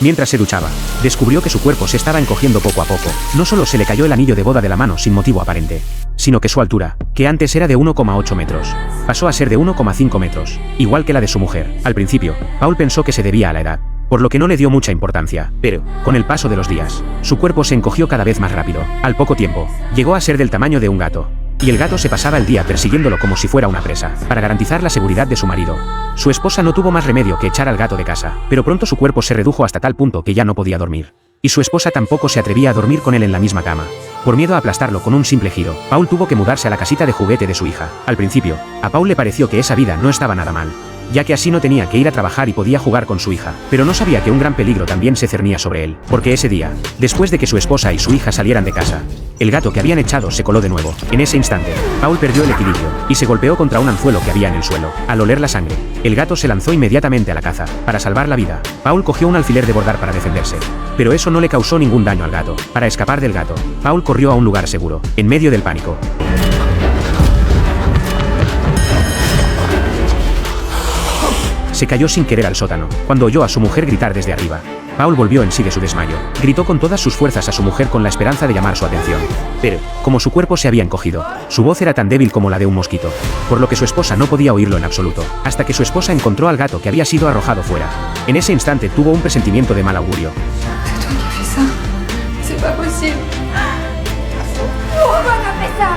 Mientras se duchaba, descubrió que su cuerpo se estaba encogiendo poco a poco. No solo se le cayó el anillo de boda de la mano sin motivo aparente, sino que su altura, que antes era de 1,8 metros, pasó a ser de 1,5 metros, igual que la de su mujer. Al principio, Paul pensó que se debía a la edad, por lo que no le dio mucha importancia, pero, con el paso de los días, su cuerpo se encogió cada vez más rápido. Al poco tiempo, llegó a ser del tamaño de un gato. Y el gato se pasaba el día persiguiéndolo como si fuera una presa. Para garantizar la seguridad de su marido, su esposa no tuvo más remedio que echar al gato de casa, pero pronto su cuerpo se redujo hasta tal punto que ya no podía dormir. Y su esposa tampoco se atrevía a dormir con él en la misma cama. Por miedo a aplastarlo con un simple giro, Paul tuvo que mudarse a la casita de juguete de su hija. Al principio, a Paul le pareció que esa vida no estaba nada mal, ya que así no tenía que ir a trabajar y podía jugar con su hija. Pero no sabía que un gran peligro también se cernía sobre él, porque ese día, después de que su esposa y su hija salieran de casa, el gato que habían echado se coló de nuevo. En ese instante, Paul perdió el equilibrio y se golpeó contra un anzuelo que había en el suelo. Al oler la sangre, el gato se lanzó inmediatamente a la caza. Para salvar la vida, Paul cogió un alfiler de bordar para defenderse, pero eso no le causó ningún daño al gato. Para escapar del gato, Paul corrió a un lugar seguro, en medio del pánico. Se cayó sin querer al sótano, cuando oyó a su mujer gritar desde arriba. Paul volvió en sí de su desmayo. Gritó con todas sus fuerzas a su mujer con la esperanza de llamar su atención. Pero, como su cuerpo se había encogido, su voz era tan débil como la de un mosquito, por lo que su esposa no podía oírlo en absoluto, hasta que su esposa encontró al gato que había sido arrojado fuera. En ese instante tuvo un presentimiento de mal augurio. C'est toi qui as fait ça. C'est pas possible. Pourquoi t'as fait ça?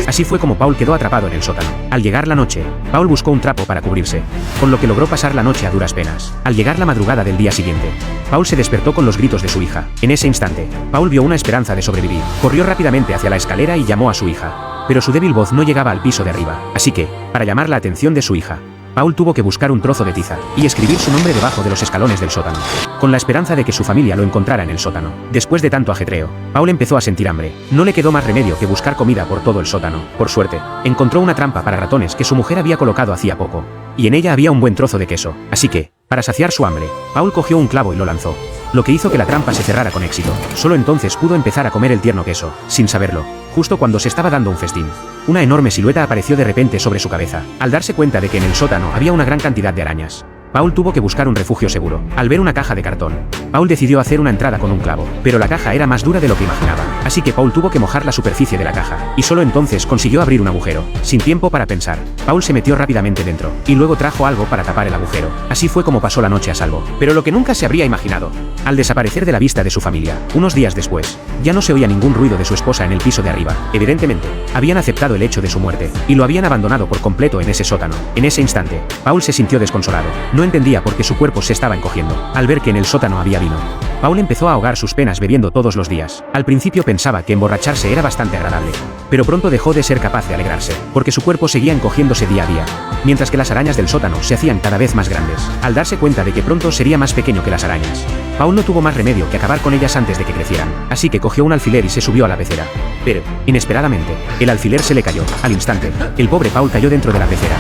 Así fue como Paul quedó atrapado en el sótano. Al llegar la noche, Paul buscó un trapo para cubrirse, con lo que logró pasar la noche a duras penas. Al llegar la madrugada del día siguiente, Paul se despertó con los gritos de su hija. En ese instante, Paul vio una esperanza de sobrevivir. Corrió rápidamente hacia la escalera y llamó a su hija, pero su débil voz no llegaba al piso de arriba. Así que, para llamar la atención de su hija, Paul tuvo que buscar un trozo de tiza y escribir su nombre debajo de los escalones del sótano, con la esperanza de que su familia lo encontrara en el sótano. Después de tanto ajetreo, Paul empezó a sentir hambre. No le quedó más remedio que buscar comida por todo el sótano. Por suerte, encontró una trampa para ratones que su mujer había colocado hacía poco, y en ella había un buen trozo de queso. Así que, para saciar su hambre, Paul cogió un clavo y lo lanzó, lo que hizo que la trampa se cerrara con éxito. Solo entonces pudo empezar a comer el tierno queso. Sin saberlo, justo cuando se estaba dando un festín, una enorme silueta apareció de repente sobre su cabeza. Al darse cuenta de que en el sótano había una gran cantidad de arañas, Paul tuvo que buscar un refugio seguro. Al ver una caja de cartón, Paul decidió hacer una entrada con un clavo, pero la caja era más dura de lo que imaginaba, así que Paul tuvo que mojar la superficie de la caja, y solo entonces consiguió abrir un agujero. Sin tiempo para pensar, Paul se metió rápidamente dentro, y luego trajo algo para tapar el agujero. Así fue como pasó la noche a salvo. Pero lo que nunca se habría imaginado, al desaparecer de la vista de su familia, unos días después, ya no se oía ningún ruido de su esposa en el piso de arriba. Evidentemente, habían aceptado el hecho de su muerte, y lo habían abandonado por completo en ese sótano. En ese instante, Paul se sintió desconsolado. No entendía por qué su cuerpo se estaba encogiendo. Al ver que en el sótano había vino, Paul empezó a ahogar sus penas bebiendo todos los días. Al principio pensaba que emborracharse era bastante agradable, pero pronto dejó de ser capaz de alegrarse, porque su cuerpo seguía encogiéndose día a día, mientras que las arañas del sótano se hacían cada vez más grandes. Al darse cuenta de que pronto sería más pequeño que las arañas, Paul no tuvo más remedio que acabar con ellas antes de que crecieran, así que cogió un alfiler y se subió a la pecera. Pero, inesperadamente, el alfiler se le cayó. Al instante, el pobre Paul cayó dentro de la pecera.